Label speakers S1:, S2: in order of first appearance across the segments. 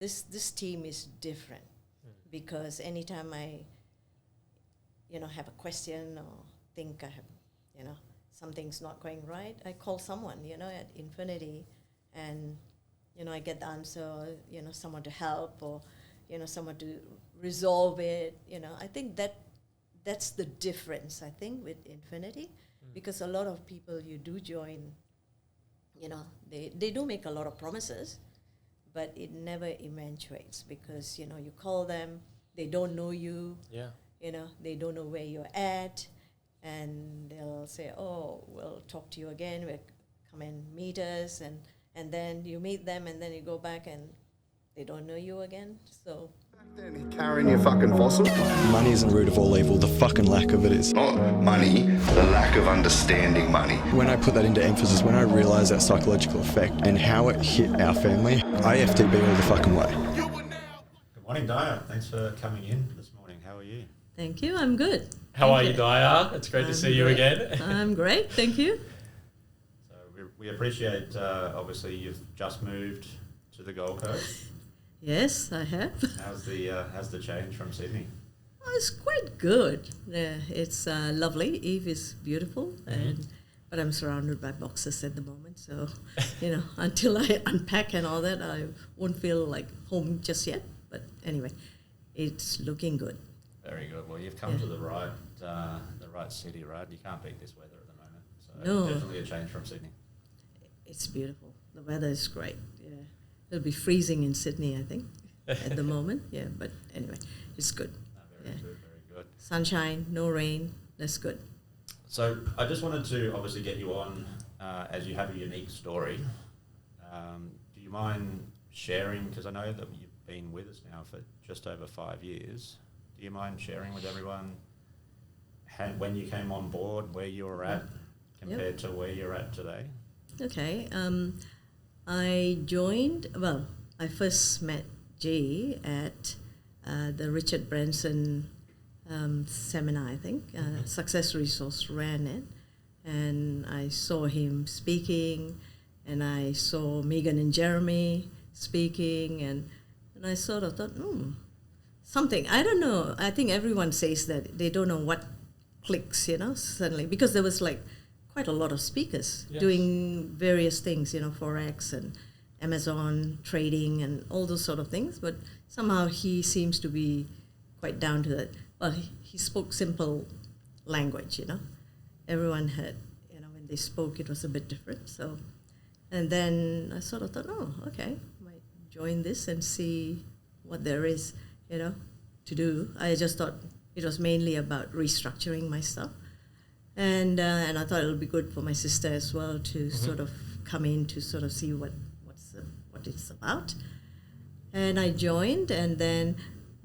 S1: this team is different because anytime I, have a question or think I have, something's not going right, I call someone, at Infinity, and, I get the answer, someone to help or, someone to resolve it. I think that's the difference, I think, with Infinity, because a lot of people you do join, they do make a lot of promises, but it never eventuates because, you call them, they don't know you, they don't know where you're at, and they'll say, oh, we'll talk to you again, we'll come and meet us, and then you meet them, and then you go back and they don't know you again, so...
S2: Then carrying your fucking fossil.
S3: Money isn't the root of all evil, the fucking lack of it is.
S2: Not money, the lack of understanding money.
S3: When I put that into emphasis, when I realised that psychological effect and how it hit our family, I FTB all the fucking way.
S4: Good morning, Daya. Thanks for coming in this morning. How are you?
S1: Thank you, I'm good.
S5: How are you, Daya? It's great to see you again.
S1: I'm great, thank you.
S4: So we appreciate, obviously, you've just moved to the Gold Coast.
S1: Yes, I have.
S4: How's the change from Sydney?
S1: Oh, it's quite good. Yeah, it's lovely. Eve is beautiful, but I'm surrounded by boxes at the moment. So, until I unpack and all that, I won't feel like home just yet. But anyway, it's looking good.
S4: Very good. Well, you've come to the right city, right? You can't beat this weather at the moment. So
S1: No.
S4: Definitely a change from Sydney.
S1: It's beautiful. The weather is great. Yeah, it'll be freezing in Sydney, I think, at the moment. Yeah, but anyway, it's good.
S4: Very good, very good.
S1: Sunshine, no rain. That's good.
S4: So I just wanted to obviously get you on as you have a unique story. Do you mind sharing, because I know that you've been with us now for just over 5 years, do you mind sharing with everyone when you came on board, where you were at compared to where you're at today?
S1: Okay. I first met G at the Richard Branson seminar, I think. Success Resource ran it. And I saw him speaking, and I saw Megan and Jeremy speaking, and I sort of thought, something. I don't know. I think everyone says that they don't know what clicks, suddenly, because there was like quite a lot of speakers doing various things, Forex and Amazon trading and all those sort of things. But somehow he seems to be quite down to it. Well, he spoke simple language, Everyone had, when they spoke, it was a bit different. So, and then I sort of thought, okay, might join this and see what there is, to do. I just thought it was mainly about restructuring my stuff. And I thought it would be good for my sister as well to sort of come in to sort of see what it's about. And I joined, and then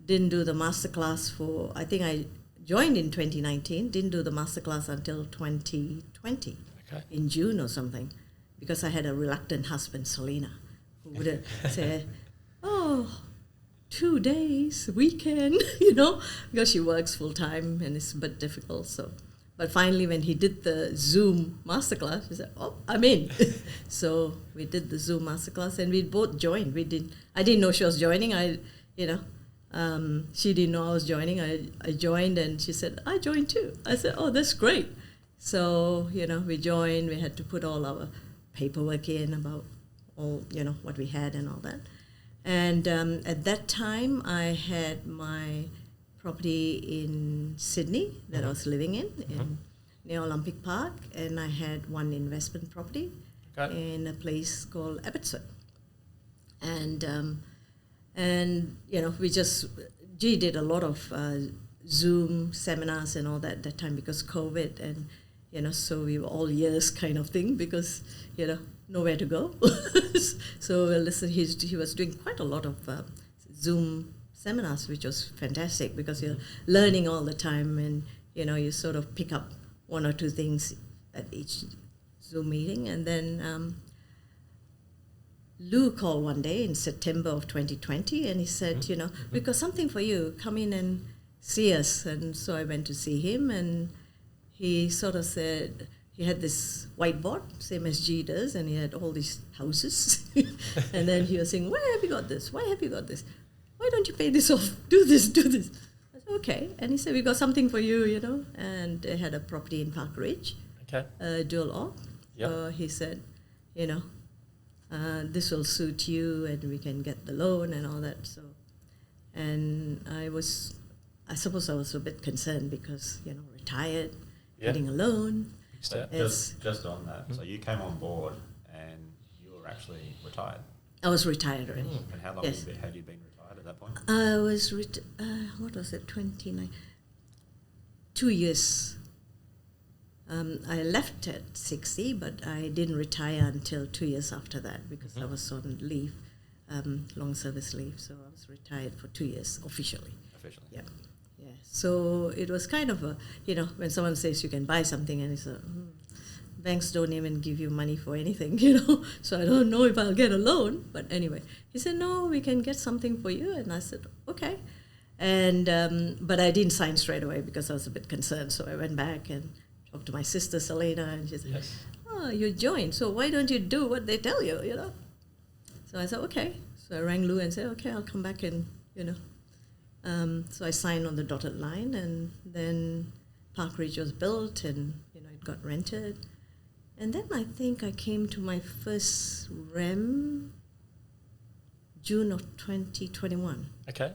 S1: didn't do the masterclass I think I joined in 2019, didn't do the masterclass until 2020, in June or something, because I had a reluctant husband, Selena, who would say, 2 days, weekend, because she works full time and it's a bit difficult. So, but finally, when he did the Zoom masterclass, he said, I'm in. So we did the Zoom masterclass, and we both joined. I didn't know she was joining. She didn't know I was joining. I joined, and she said, I joined too. I said, that's great. So, we joined. We had to put all our paperwork in about all, what we had and all that. And at that time, I had my property in Sydney that I was living in near Olympic Park, and I had one investment property in a place called Abbotsford. And we just, G did a lot of Zoom seminars and all that time because COVID, and, so we were all ears kind of thing because, nowhere to go. So listen, he was doing quite a lot of Zoom seminars, which was fantastic because you're learning all the time, and you sort of pick up one or two things at each Zoom meeting. And then Lou called one day in September of 2020, and he said, we've got something for you, come in and see us. And so I went to see him, and he sort of said, he had this whiteboard, same as G does, and he had all these houses. And then he was saying, why have you got this? Why have you got this? Why don't you pay this off? Do this, do this. I said, okay. And he said, we got something for you, you know. And they had a property in Park Ridge, dual op.
S5: Yep.
S1: So he said, you know, this will suit you and we can get the loan and all that. So, and I suppose I was a bit concerned because, you know, retired, getting a loan.
S4: So just on that, so you came on board and you were actually retired.
S1: I was retired already.
S4: And how long had you been retired at that point?
S1: I was, what was it, 29? 2 years. I left at 60, but I didn't retire until 2 years after that because I was on leave, long service leave. So I was retired for 2 years officially. Yeah. Yeah. So it was kind of a, you know, when someone says you can buy something and it's a, banks don't even give you money for anything, you know, so I don't know if I'll get a loan. But anyway, he said, no, we can get something for you. And I said, okay. And, but I didn't sign straight away because I was a bit concerned. So I went back and talked to my sister, Selena, and she said, oh, you joined, so why don't you do what they tell you, you know? So I said, okay. So I rang Lou and said, okay, I'll come back and, you know. So I signed on the dotted line, and then Park Ridge was built, and, you know, it got rented. And then I think I came to my first REM June of 2021.
S5: Okay.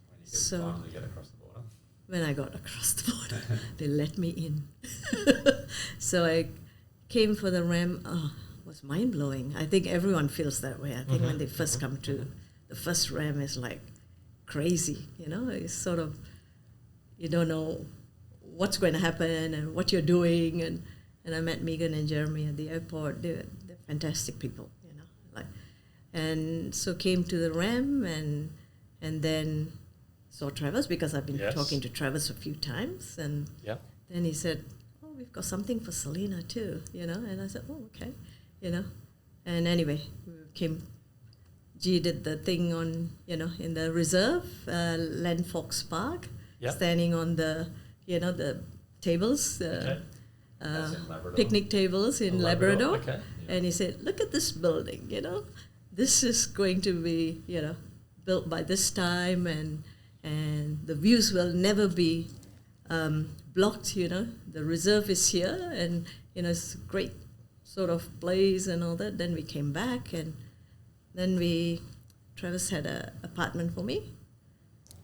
S4: When you could finally get across the border.
S1: When I got across the border, they let me in. So I came for the REM. Oh, it was mind-blowing. I think everyone feels that way. I think when they first come to the first REM, is like crazy, you know. It's sort of, you don't know what's going to happen and what you're doing. And I met Megan and Jeremy at the airport. They're fantastic people, you know. Like, and so came to the REM and then saw Travis because I've been talking to Travis a few times. And then he said, oh, we've got something for Selena too, you know. And I said, oh, okay, you know. And anyway, we came. G did the thing on, you know, in the reserve, Len Fox Park, standing on the, you know, the tables. Picnic tables in Labrador.
S5: Okay. Yeah.
S1: And he said, look at this building, you know, this is going to be, you know, built by this time, and the views will never be blocked, you know. The reserve is here, and, you know, it's a great sort of place and all that. Then we came back, and then Travis had an apartment for me,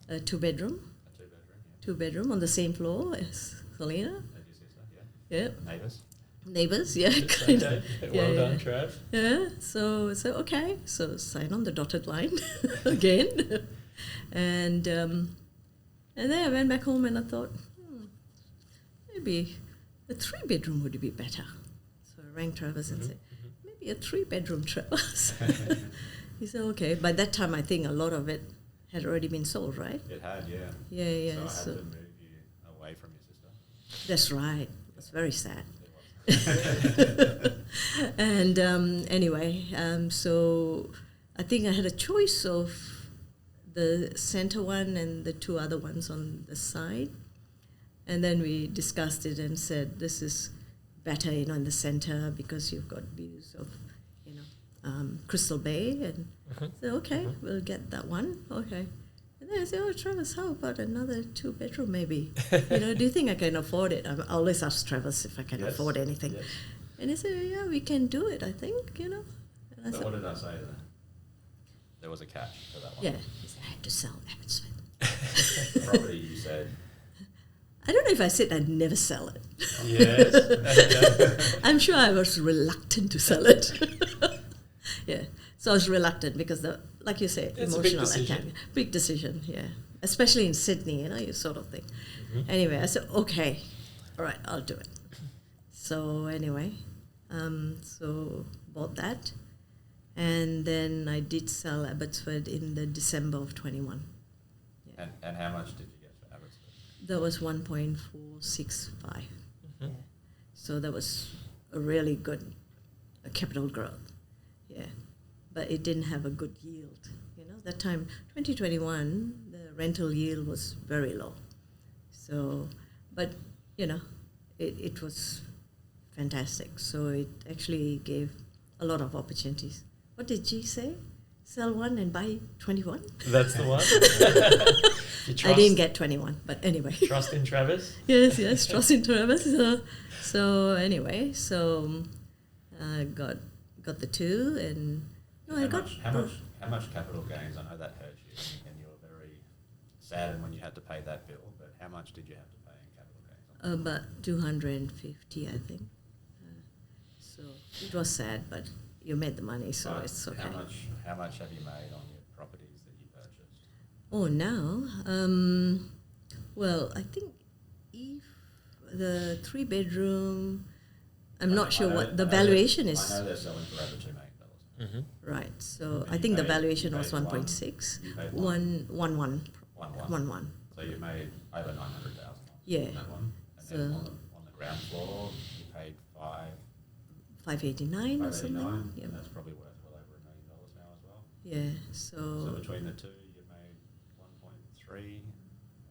S1: a two-bedroom. Two-bedroom on the same floor as Selena. Yeah. Neighbours, yeah. Kind of.
S5: Well done, Trav.
S1: Yeah, so okay. So sign on the dotted line again. And then I went back home and I thought, maybe a 3-bedroom would be better. So I rang Travis and said, maybe a 3-bedroom, Travis. He said, okay. By that time, I think a lot of it had already been sold, right?
S4: It had, yeah.
S1: Yeah.
S4: So I had to move you away from your sister.
S1: That's right. It's very sad. And anyway, so I think I had a choice of the center one and the two other ones on the side. And then we discussed it and said, this is better, you know, in the center because you've got views of, you know, Crystal Bay. And so, okay, we'll get that one. Okay. And then I said, oh, Travis, how about another 2-bedroom maybe? You know, do you think I can afford it? I always ask Travis if I can afford anything. Yes. And he said, yeah, we can do it, I think, you know. And I
S4: so
S1: said,
S4: what did I say then? There was a catch to that one.
S1: Yeah, he said, I had to sell Abbotsford.
S4: Property, you said.
S1: I don't know if I said I'd never sell it.
S5: Yes.
S1: I'm sure I was reluctant to sell it. Yeah. So I was reluctant because, like you say,
S5: it's
S1: emotional
S5: a big decision.
S1: attack. Big decision, yeah. Especially in Sydney, you know, you sort of thing. Anyway, I said, okay, all right, I'll do it. So anyway, so bought that. And then I did sell Abbotsford in the December of 21.
S4: Yeah. And how much did you get for Abbotsford?
S1: That was 1.465. Yeah. So that was a really good capital growth. Yeah. But it didn't have a good yield. You know, that time, 2021, the rental yield was very low. So, but, you know, it was fantastic. So it actually gave a lot of opportunities. What did G say? Sell one and buy 21?
S5: That's the one. You
S1: I didn't get 21, but anyway.
S5: Trust in Travis?
S1: yes, trust in Travis. So anyway, got the 2 and
S4: how much capital gains? I know that hurt you, and you were very saddened when you had to pay that bill. But how much did you have to pay in capital gains?
S1: About 250, I think. So it was sad, but you made the money, so
S4: Right.
S1: it's okay.
S4: How much have you made on your properties that you purchased?
S1: Oh, now, well, I think if the 3-bedroom, I'm not sure what the valuation is.
S4: I know they're selling for over $2 million.
S5: Mm-hmm.
S1: Right. So
S4: And
S1: I
S4: you
S1: think the
S4: paid-
S1: valuation
S4: you
S1: was
S4: paid
S1: 1.6.
S4: you paid
S1: 1.
S4: One.
S1: 1.
S4: So you made over 900,000.
S1: Yeah.
S4: On that one. And
S1: So-
S4: then on the ground floor, you paid
S1: 589 or something.
S4: 589.
S1: Yeah.
S4: And that's probably worth well over $1 million now as well.
S1: Yeah.
S4: So
S1: So
S4: between the two, you made 1.3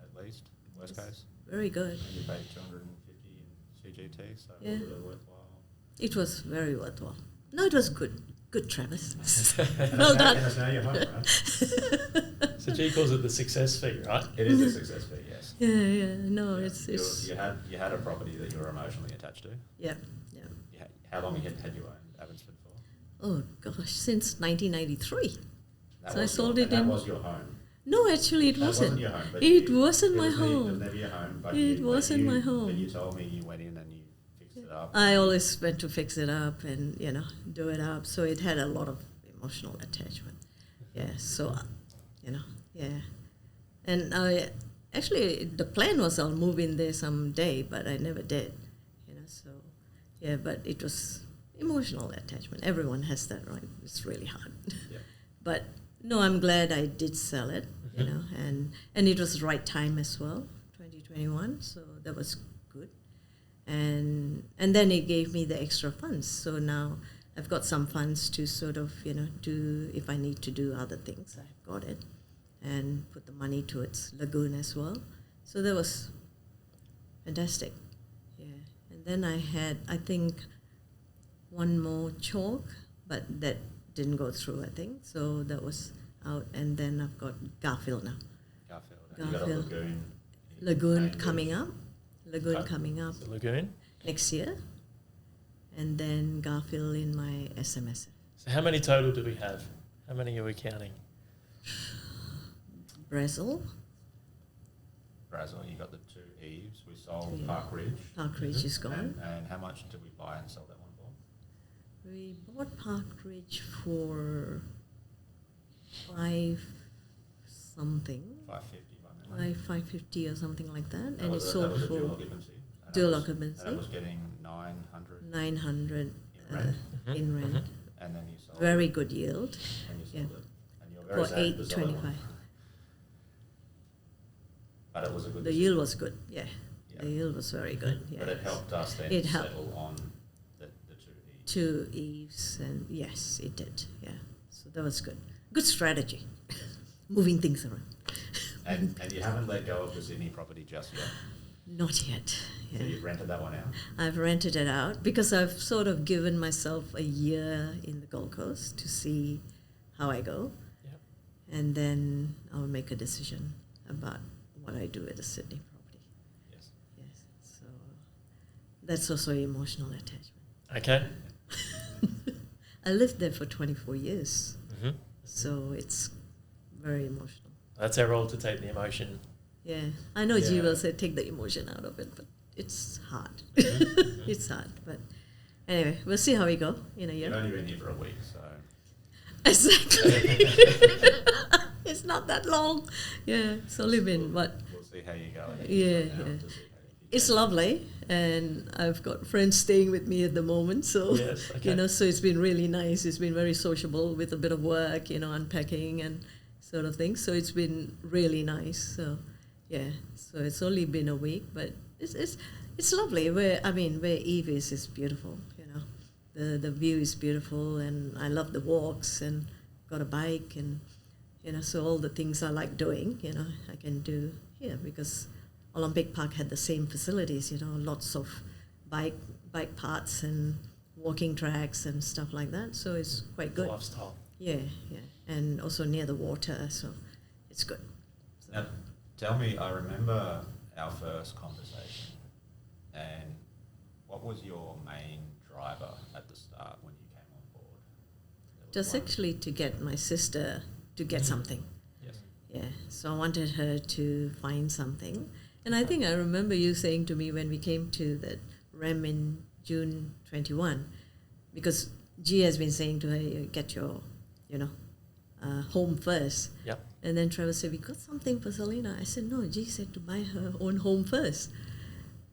S4: at least, worst case.
S1: very good.
S4: And you paid 250 in CGT, so
S1: Yeah.
S4: was it worthwhile?
S1: It was very worthwhile. No, it was good. Good, Travis.
S4: And
S1: Well
S4: it's now-
S1: done.
S4: And it's now your home, right?
S5: So G calls it the success fee, right?
S4: It is a success fee, yes.
S1: Yeah. No,
S4: Yeah.
S1: it's
S4: You had a property that you were emotionally attached to.
S1: yeah.
S4: How long had you owned Abbotsford for?
S1: Oh gosh, since 1993.
S4: That
S1: So I
S4: was
S1: sold
S4: your,
S1: it
S4: and
S1: in.
S4: that was your home.
S1: No, actually, it
S4: That
S1: wasn't.
S4: your home. But
S1: It
S4: you-
S1: wasn't
S4: it
S1: my
S4: was never- It was
S1: home.
S4: never your home. But
S1: It wasn't my
S4: But
S1: home.
S4: you told me you went in and you fixed it up.
S1: I always went to fix it up and do it up. So it had a lot of emotional attachment. Yeah. So, yeah. And I actually the plan was I'll move in there someday, but I never did. So yeah. But it was emotional attachment. Everyone has that, right? It's really hard.
S4: Yeah.
S1: But no, I'm glad I did sell it. And it was the right time as well, 2021. So that was good. And then it gave me the extra funds. So now I've got some funds to sort of, do if I need to do other things. I've got it, and put the money towards Lagoon as well. So that was fantastic. Yeah. And then I had, I think, one more chalk, but that didn't go through, I think. So that was out. And then I've got Garfield now.
S4: Garfield. And you got a
S1: Garfield.
S4: lagoon.
S1: Lagoon coming up.
S4: Okay.
S1: Coming up
S5: The lagoon.
S1: next year. And then Garfield in my SMS.
S5: So how many total do we have? How many are we counting?
S1: Brazil,
S4: Brazil, you got the 2 eaves. We sold
S1: Yeah.
S4: Park Ridge.
S1: Park Ridge is gone.
S4: And how much did we buy and sell that one for?
S1: We bought Park Ridge for 5 something,
S4: 550 by memory.
S1: 550 or something like that,
S4: That
S1: and it
S4: was
S1: sold
S4: a dual
S1: for
S4: occupancy. And
S1: dual
S4: that was-
S1: occupancy.
S4: And that was getting 900
S1: 900
S4: in rent.
S1: in rent.
S4: And then you sold
S1: Very
S4: it.
S1: good yield
S4: And you sold
S1: yeah.
S4: it. And you're very
S1: for
S4: sad to sell that one.
S1: 825.
S4: But it was a good
S1: The
S4: decision.
S1: yield was good. Yeah,
S4: Yeah.
S1: the yield was very good. Yeah.
S4: But it helped us then
S1: It helped.
S4: settle on the 2 eaves.
S1: 2 eaves, and yes, it did. Yeah, so that was good. Good strategy, moving things around.
S4: And you haven't let go of the Sydney property just yet.
S1: Not yet.
S4: So
S1: Yeah.
S4: you've rented that one out.
S1: I've rented it out because I've sort of given myself a year in the Gold Coast to see how I go,
S5: Yep.
S1: and then I'll make a decision about what I do with the Sydney property.
S4: Yes.
S1: Yes, so that's also emotional attachment.
S5: Okay.
S1: I lived there for 24 years,
S5: Mm-hmm.
S1: so it's very emotional.
S5: That's our role to take the emotion.
S1: Yeah, I know
S4: Yeah.
S1: G will say take the emotion out of it, but it's hard.
S5: Mm-hmm.
S1: It's hard, but anyway, we'll see how we go in a
S4: You've
S1: year.
S4: only been here for a week, so
S1: Exactly. It's not that long. Yeah, it's only been what?
S4: we'll see how you go. ahead
S1: Yeah,
S4: from now
S1: yeah.
S4: to see how you
S1: It's
S4: go.
S1: lovely, and I've got friends staying with me at the moment, so
S5: Yes, okay.
S1: so it's been really nice. It's been very sociable with a bit of work, unpacking and sort of thing. So it's been really nice. So yeah, so it's only been a week, but it's lovely. Where Eve is beautiful. The view is beautiful, and I love the walks, and got a bike, and so all the things I like doing, I can do here because Olympic Park had the same facilities, lots of bike bike paths and walking tracks and stuff like that. So it's quite good.
S5: Lifestyle.
S1: Yeah, yeah. And also near the water, so it's good.
S4: Now, tell me, I remember our first conversation, and what was your main driver at the start when you came on board?
S1: Just actually to get my sister to get something.
S4: Yes.
S1: Yeah, so I wanted her to find something. And I think I remember you saying to me when we came to that REM in June 21, because G has been saying to her, "You get your, home first."
S5: Yep.
S1: And then Trevor said, "We got something for Selena." I said, "No, G said to buy her own home first."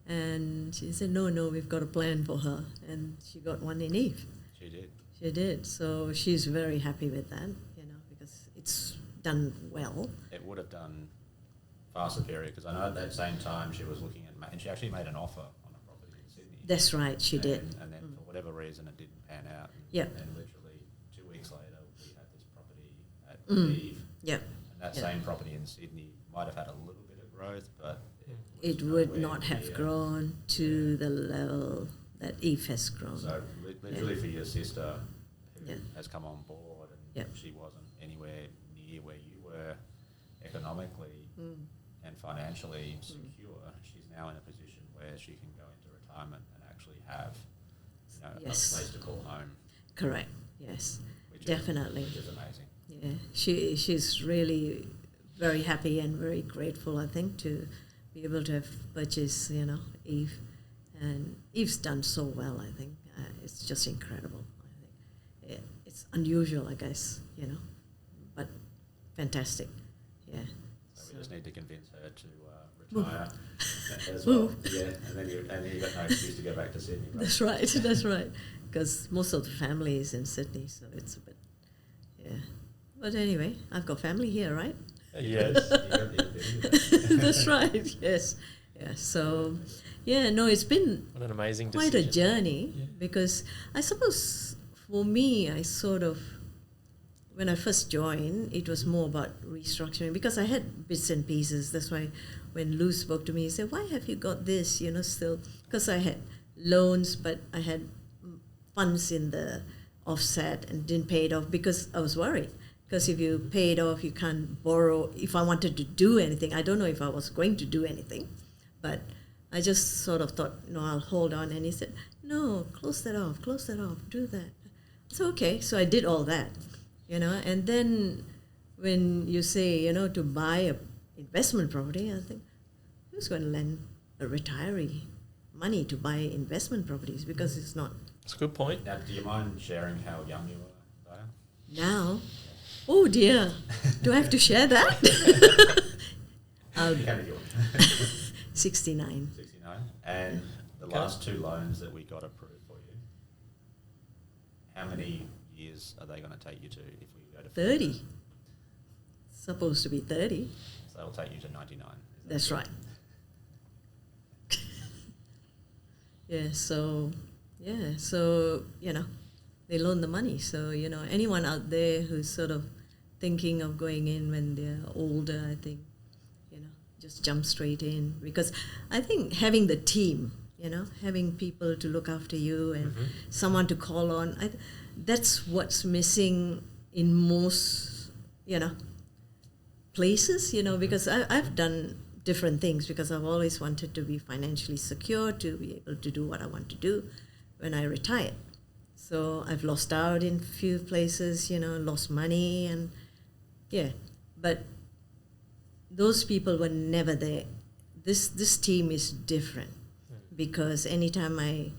S1: And she said, no, we've got a plan for her. And she got one in Eve.
S4: She did.
S1: She did. So she's very happy with that, because it's done well.
S4: It would have done far superior, because I know at that same time she was looking at, and she actually made an offer on a property in Sydney.
S1: That's right, she did.
S4: And then for whatever reason it didn't pan out. And,
S1: Yep.
S4: and literally 2 weeks later we had this property at Eve.
S1: Yep.
S4: And that
S1: Yep.
S4: same property in Sydney might have had a little bit of growth, but
S1: It
S4: was
S1: would
S4: nowhere
S1: not have
S4: near.
S1: grown to the level that Eve has grown.
S4: So literally for your sister who
S1: Yeah.
S4: has come on board and
S1: Yep.
S4: she wasn't anywhere near where you were economically and financially secure, she's now in a position where she can go into retirement and actually have
S1: Yes.
S4: a place to call home,
S1: Correct, yes,
S4: which
S1: definitely.
S4: is amazing.
S1: Yeah, she's really very happy and very grateful, I think, to be able to have purchased, Eve. And Eve's done so well, I think. It's just incredible, I think. It's unusual, I guess, but fantastic, yeah.
S4: So we just need to convince her to retire as
S1: Move.
S4: well. Yeah, and then you got no excuse to go back to Sydney. Right?
S1: That's right, that's right. Because most of the family is in Sydney, so it's a bit, yeah. But anyway, I've got family here, right?
S5: Yes.
S4: You got the ability.
S1: That's right, yes. Yeah, so, it's been
S5: What an amazing
S1: quite a
S5: decision.
S1: journey,
S5: Yeah.
S1: because I suppose for me, when I first joined, it was more about restructuring, because I had bits and pieces. That's why when Lou spoke to me, he said, "Why have you got this, still?" Because I had loans, but I had funds in the offset and didn't pay it off because I was worried. Because if you pay it off, you can't borrow. If I wanted to do anything, I don't know if I was going to do anything, but I just sort of thought, I'll hold on. And he said, "No, close that off, do that." So, okay, so I did all that, and then when you say, to buy a investment property, I think, who's going to lend a retiree money to buy investment properties? Because it's not
S5: It's a good point.
S4: Now, do you mind sharing how young you were, Daya?
S1: now. Oh dear, do I have to share that?
S4: You can if you want.
S1: 69.
S4: 69. And the
S5: Okay.
S4: last 2 loans that we got approved for you, how many years are they going to take you to if we go to
S1: 30. Supposed to be 30.
S4: So they'll take you to 99. Is that
S1: That's
S4: correct?
S1: right. So they loan the money. So, anyone out there who's sort of thinking of going in when they're older, I think, just jump straight in. Because I think having the team, having people to look after you and someone to call on, that's what's missing in most, places, because I've done different things, because I've always wanted to be financially secure, to be able to do what I want to do when I retired. So I've lost out in few places, lost money, and but those people were never there. This team is different, because anytime I,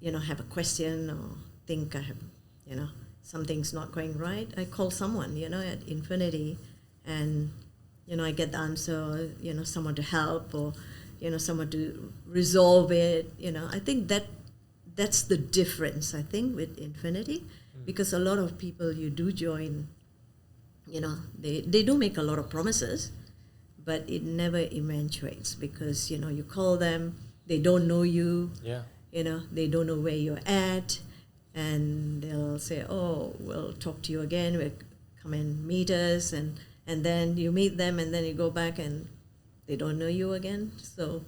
S1: have a question or think I have, something's not going right, I call someone, at Infinity, and, I get the answer, someone to help, or, someone to resolve it. I think that's the difference, I think, with Infinity, because a lot of people you do join, they do make a lot of promises, but it never eventuates, because, you call them, they don't know you,
S5: Yeah.
S1: they don't know where you're at, and they'll say, "Oh, we'll talk to you again, we'll come and meet us," and then you meet them, and then you go back and they don't know you again. So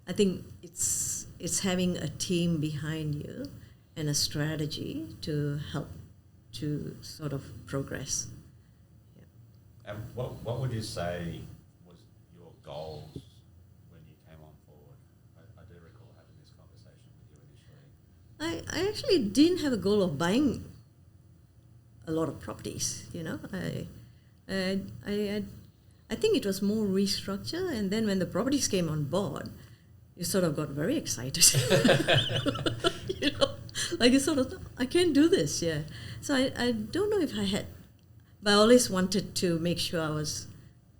S1: I think it's it's having a team behind you and a strategy to help to sort of progress.
S4: And what would you say was your goals when you came on board? I do recall having this conversation with you initially.
S1: I actually didn't have a goal of buying a lot of properties, you know. I think it was more restructure, and then when the properties came on board, you sort of got very excited. You know, like you sort of thought, I can do this, yeah. So I don't know if I had, but I always wanted to make sure I was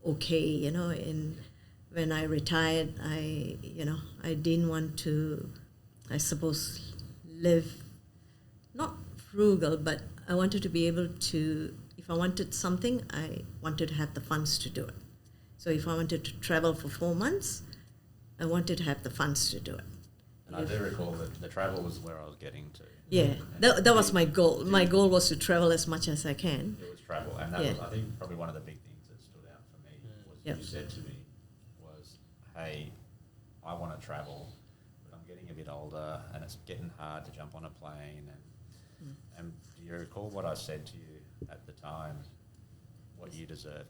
S1: okay, you know. And when I retired, I didn't want to, I suppose, live not frugal, but I wanted to be able to, if I wanted something, I wanted to have the funds to do it. So if I wanted to travel for 4 months, I wanted to have the funds to do it.
S4: And I do recall that the travel was where I was getting to.
S1: Yeah, that was my goal. My goal was to travel as much as I can.
S4: It was travel, and that was, I think, probably one of the big things that stood out for me was
S1: Yep.
S4: you said to me was, hey, I want to travel, but I'm getting a bit older and it's getting hard to jump on a plane. And do you recall what I said to you at the time, what you deserve?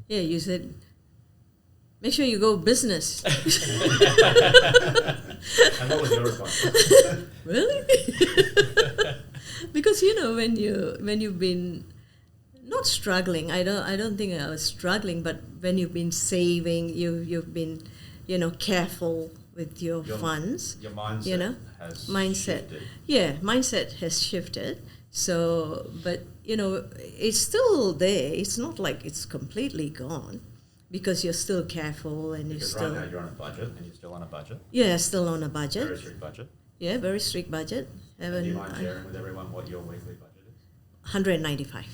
S1: Yeah, you said, make sure you go business.
S4: And what was your response?
S1: Really? Because you know, when you've been not struggling, I don't think I was struggling, but when you've been saving, you've been, you know, careful with your funds.
S4: Your mindset,
S1: you know,
S4: has shifted.
S1: Yeah, mindset has shifted. So, but you know, it's still there. It's not like it's completely gone, because you're still careful and
S4: Because
S1: you're still.
S4: right now you're on a budget, and you're still on a budget.
S1: Yeah, still on a budget.
S4: Very strict budget.
S1: Yeah, very strict budget.
S4: And do you mind sharing with everyone what your weekly budget is?
S1: 195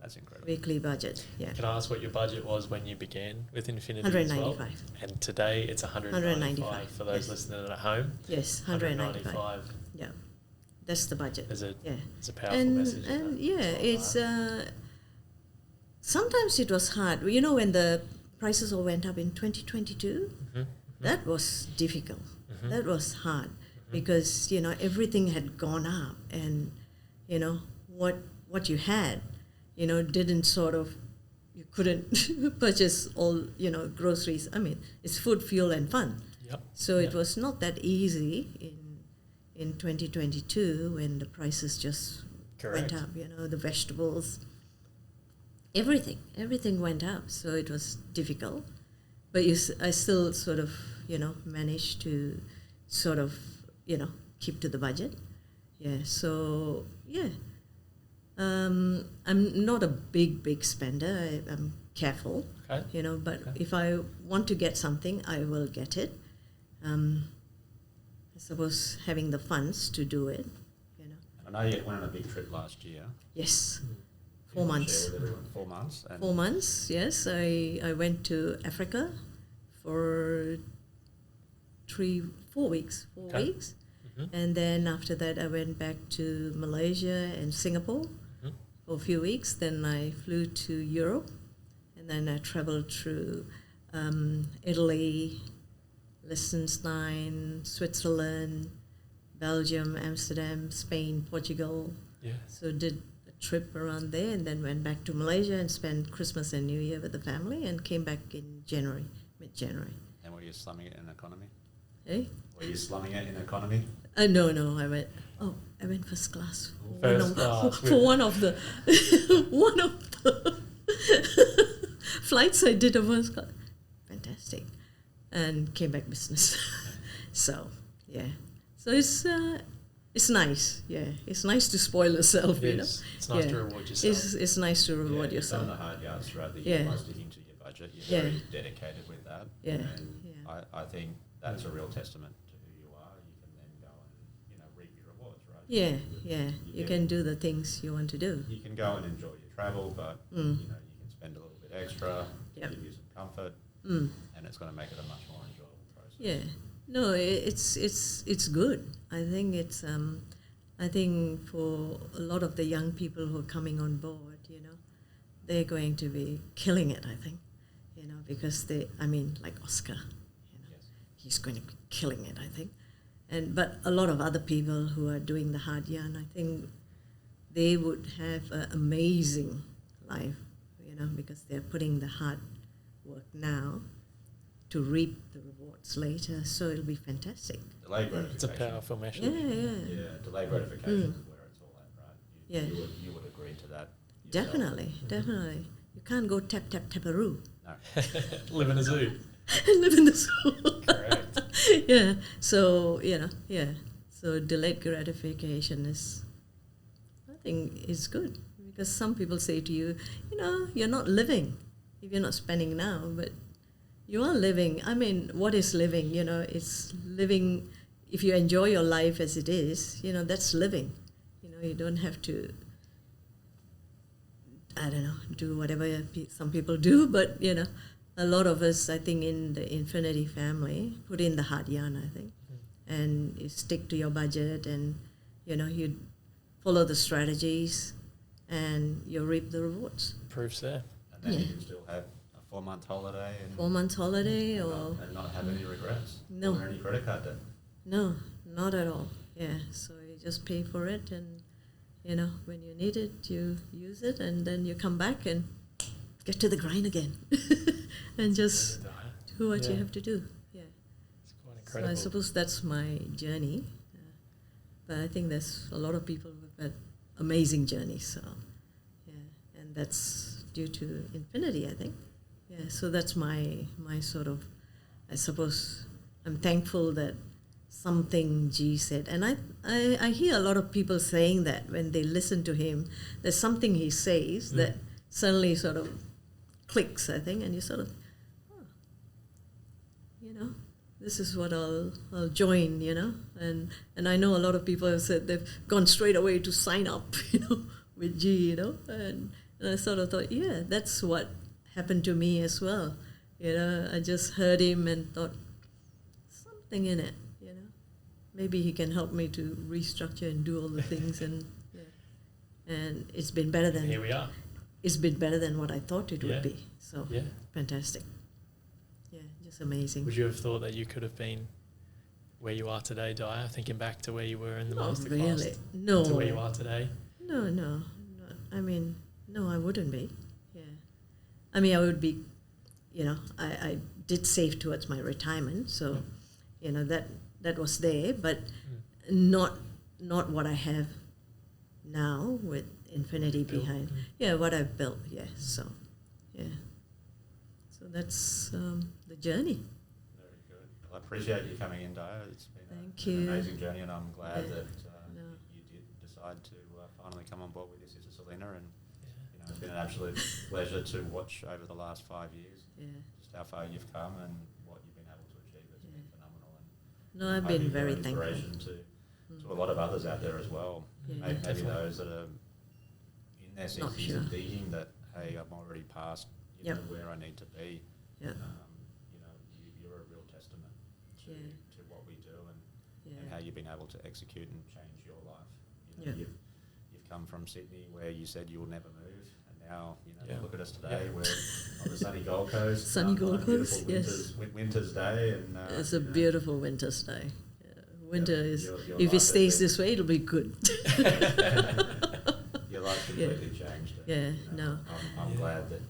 S4: That's incredible.
S1: weekly budget. Yeah,
S5: Can I ask what your budget was when you began with Infinity as well?
S1: 195.
S5: And today it's 195
S1: 195,
S5: for those
S1: yes.
S5: listening at home.
S1: Yes, 195. Yeah, that's the budget.
S5: It's a
S1: Yeah,
S5: powerful message.
S1: and
S5: isn't it?
S1: yeah, it's sometimes it was hard. You know, when the prices all went up in 2022, that was difficult. That was hard because you know everything had gone up, and you know what you had, you know, didn't sort of, you couldn't purchase all, you know, groceries. I mean, it's food, fuel, and fun.
S5: Yep.
S1: So it was not that easy in 2022 when the prices just
S5: Correct.
S1: went up. You know, the vegetables, everything went up. So it was difficult, but I still sort of, you know, managed to sort of, you know, keep to the budget. Yeah. So yeah. I'm not a big spender. I'm careful,
S5: Okay.
S1: you know, but
S5: Okay.
S1: if I want to get something, I will get it. I suppose having the funds to do it, you know.
S4: I know you went on a big trip last year.
S1: Yes,
S4: Can
S1: 4
S4: you
S1: months.
S4: share with everyone? 4 months. And
S1: 4 months, yes. I went to Africa for 4 weeks. 4
S5: Okay.
S1: weeks. And then after that, I went back to Malaysia and Singapore for a few weeks. Then I flew to Europe, and then I traveled through Italy, Liechtenstein, Switzerland, Belgium, Amsterdam, Spain, Portugal.
S5: Yeah.
S1: So did a trip around there, and then went back to Malaysia and spent Christmas and New Year with the family, and came back in January, mid-January.
S4: And were you slumming it in economy?
S1: Eh?
S4: Were you slumming it in economy?
S1: No, I went first class.
S5: First class,
S1: For one of the flights I did of first class. Fantastic. And came back business. So, yeah. So it's nice, yeah. It's nice to spoil yourself,
S5: It
S1: you know.
S5: is. It's nice to reward yourself.
S1: It's nice to reward
S4: You've
S1: yourself.
S4: done the hard yards throughout the year
S1: Yeah.
S4: by sticking to your budget. You're
S1: Yeah.
S4: very dedicated with that.
S1: Yeah.
S4: And
S1: Yeah.
S4: I think that's a real testament to who you are. You can then go and, you know, reap your rewards, right?
S1: Yeah. You can do the things you want to do.
S4: You can go and enjoy your travel, but, you know, you can spend a little bit extra,
S1: Yep.
S4: give you some comfort, and it's going to make it a much more enjoyable process.
S1: Yeah, no, it's good. I think it's I think for a lot of the young people who are coming on board, you know, they're going to be killing it. I think, you know, because like Oscar, you know,
S4: Yes.
S1: he's going to be killing it. I think, But a lot of other people who are doing the hard yarn, I think they would have an amazing life, because they're putting the hard work now to reap the rewards later. So it'll be fantastic.
S4: Delayed gratification.
S5: It's a powerful message.
S1: Yeah.
S4: Delayed gratification is where it's all at, right?
S1: Yeah.
S4: You would agree to that yourself.
S1: Definitely. You can't go tap, tap, taparoo.
S4: No.
S5: Live in a zoo.
S1: Live in the zoo.
S5: Correct.
S1: Yeah. So, So delayed gratification I think is good. Because some people say to you, you're not living if you're not spending now, but you are living. I mean, what is living? It's living. If you enjoy your life as it is, that's living. You don't have to, I don't know, do whatever some people do, but, a lot of us, I think, in the Infinity family, put in the hard yarn, I think, and you stick to your budget and, you follow the strategies and you reap the rewards.
S5: Proof's there.
S4: And then you can still have a 4-month holiday.
S1: 4 months holiday
S4: and not have any regrets.
S1: No.
S4: Or any credit card debt.
S1: No, not at all. Yeah, so you just pay for it and, when you need it, you use it and then you come back and get to the grind again and just do what you have to do. Yeah.
S5: It's quite incredible.
S1: So I suppose that's my journey. But I think there's a lot of people who've had amazing journeys. So, and that's due to Infinity, I think. Yeah, so that's my sort of, I suppose, I'm thankful that something G said. And I hear a lot of people saying that when they listen to him, there's something he says that suddenly sort of clicks, I think, and you sort of, this is what I'll join, and I know a lot of people have said they've gone straight away to sign up, with G, and I sort of thought, that's what happened to me as well. I just heard him and thought, something in it, maybe he can help me to restructure and do all the things, and it's been better than
S5: here we are.
S1: It's been better than what I thought it would be. So fantastic. Yeah, just amazing.
S5: Would you have thought that you could have been where you are today, Daya, thinking back to where you were in the
S1: Not
S5: Masterclass?
S1: really. No.
S5: To where you are today?
S1: No. No, I wouldn't be. Yeah. I mean, I would be, I did save towards my retirement, so, that was there, but not what I have now with Infinity behind. Yeah, what I've built, so, So that's the journey.
S4: Very good. Well, I appreciate you coming in, Daya. It's been
S1: an
S4: amazing journey, and I'm glad that you did decide to finally come on board with this as a Selena, and it's been an absolute pleasure to watch over the last 5 years just how far you've come and what you've been able to achieve. It's been phenomenal. And
S1: no, I've been very thankful.
S4: Inspiration to a lot of others out there as well.
S1: Yeah,
S4: maybe those that are in their 60s and thinking that, hey, I'm already past where I need to be.
S1: Yeah.
S4: You're a real testament to what we do and how you've been able to execute and change your life. You've come from Sydney where you said you'll never move, and now look at us today. We're on the sunny Gold Coast.
S1: Gold Coast, yes.
S4: Winter's day, and
S1: it's a beautiful winter's day. Winter is, if it stays this way, it'll be good.
S4: Your life's completely changed. I'm glad that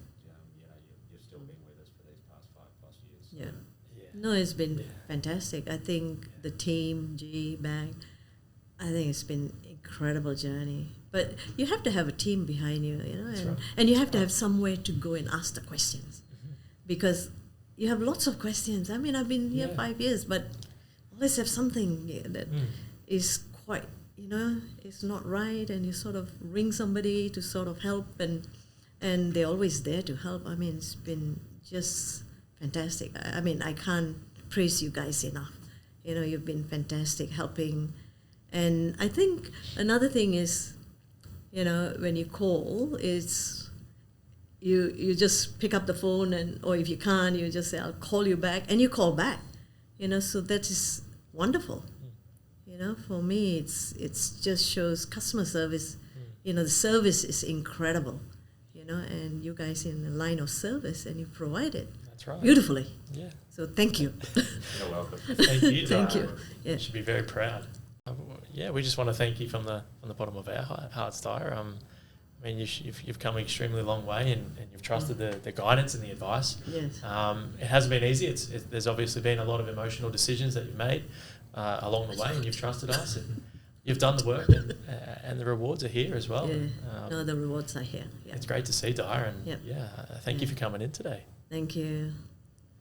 S4: you've still been with us for these past 5+ years.
S1: No, it's been fantastic. I think the team, G, Bang, I think it's been incredible journey. But you have to have a team behind you, and you have to have somewhere to go and ask the questions, because you have lots of questions. I mean, I've been here 5 years, but always have something that is quite, it's not right, and you sort of ring somebody to sort of help, and they're always there to help. I mean, it's been just fantastic. I mean, I can't praise you guys enough. You've been fantastic helping. And I think another thing is, when you call, it's you just pick up the phone, or if you can't, you just say, I'll call you back, and you call back. So that is wonderful. For me, it's just shows customer service. The service is incredible. And you guys in the line of service, and you provide it.
S5: That's right.
S1: beautifully.
S5: Yeah.
S1: So thank you.
S4: You're welcome.
S5: Thank you.
S1: Thank
S5: Daya.
S1: you. Yeah.
S5: You should be very proud. Yeah, we just want to thank you from the bottom of our hearts, Daya. I mean, you've come an extremely long way, and you've trusted the guidance and the advice.
S1: Yes.
S5: It hasn't been easy. There's obviously been a lot of emotional decisions that you've made along the way, and you've trusted us, and you've done the work, and the rewards are here as well.
S1: Yeah. No, the rewards are here. Yeah.
S5: It's great to see, Daya, and
S1: Yep.
S5: thank you for coming in today.
S1: Thank you.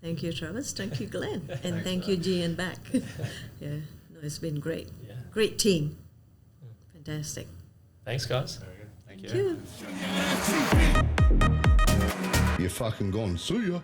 S1: Thank you, Travis. Thank you, Glenn. And
S4: Thanks,
S1: thank you, G and back. Yeah. No, it's been great.
S5: Yeah.
S1: Great team. Fantastic.
S5: Thanks, guys.
S4: Very good. Thank
S1: Thank
S4: you.
S1: you.
S2: You're fucking gone. See ya.